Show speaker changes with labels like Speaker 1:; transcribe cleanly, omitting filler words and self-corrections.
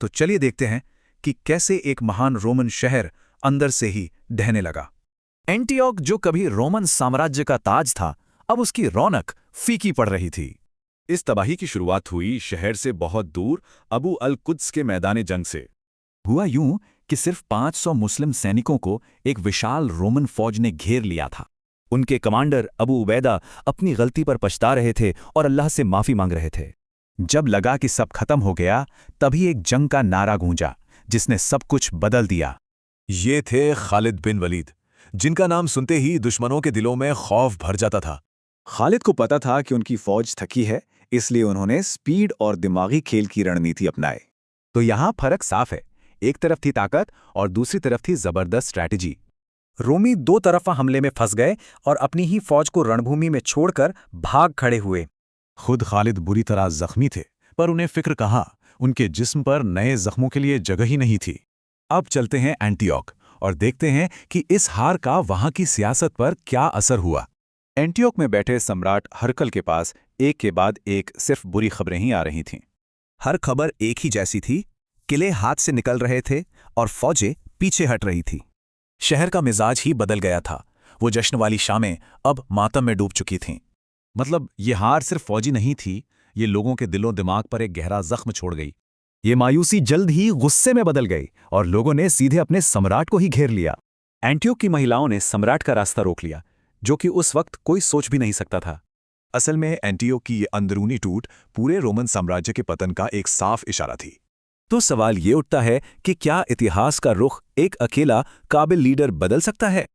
Speaker 1: तो चलिए देखते हैं कि कैसे एक महान रोमन शहर अंदर से ही ढहने लगा। एंटियोक, जो कभी रोमन साम्राज्य का ताज था, अब उसकी रौनक फीकी पड़ रही थी।
Speaker 2: इस तबाही की शुरुआत हुई शहर से बहुत दूर अबू अल कुद्स के मैदान जंग से।
Speaker 1: हुआ यूं कि सिर्फ 500 मुस्लिम सैनिकों को एक विशाल रोमन फौज ने घेर लिया था। उनके कमांडर अबू उबैदा अपनी गलती पर पछता रहे थे और अल्लाह से माफी मांग रहे थे। जब लगा कि सब खत्म हो गया, तभी एक जंग का नारा गूंजा जिसने सब कुछ बदल दिया।
Speaker 2: ये थे खालिद बिन वलीद, जिनका नाम सुनते ही दुश्मनों के दिलों में खौफ भर जाता था।
Speaker 3: खालिद को पता था कि उनकी फौज थकी है, इसलिए उन्होंने स्पीड और दिमागी खेल की रणनीति अपनाई।
Speaker 1: तो यहाँ फर्क साफ है, एक तरफ थी ताकत और दूसरी तरफ थी जबरदस्त स्ट्रैटेजी। रोमी दो तरफा हमले में फंस गए और अपनी ही फौज को रणभूमि में छोड़कर भाग खड़े हुए।
Speaker 2: खुद खालिद बुरी तरह जख्मी थे, पर उन्हें फिक्र कहाँ, उनके जिस्म पर नए जख्मों के लिए जगह ही नहीं थी। अब चलते हैं एंटियोक और देखते हैं कि इस हार का वहां की सियासत पर क्या असर हुआ।
Speaker 3: एंटियोक में बैठे सम्राट हरकल के पास एक के बाद एक सिर्फ बुरी खबरें ही आ रही थीं।
Speaker 1: हर खबर एक ही जैसी थी। किले हाथ से निकल रहे थे और फौजें पीछे हट रही थी। शहर का मिजाज ही बदल गया था। वो जश्न वाली शामें अब मातम में डूब चुकी थीं।
Speaker 2: मतलब ये हार सिर्फ फौजी नहीं थी, ये लोगों के दिलों दिमाग पर एक गहरा जख्म छोड़ गई।
Speaker 1: ये मायूसी जल्द ही गुस्से में बदल गई और लोगों ने सीधे अपने सम्राट को ही घेर लिया। एंटियोक की महिलाओं ने सम्राट का रास्ता रोक लिया, जो कि उस वक्त कोई सोच भी नहीं सकता था।
Speaker 2: असल में एंटियोक की ये अंदरूनी टूट पूरे रोमन साम्राज्य के पतन का एक साफ इशारा थी।
Speaker 1: तो सवाल ये उठता है कि क्या इतिहास का रुख एक अकेला काबिल लीडर बदल सकता है?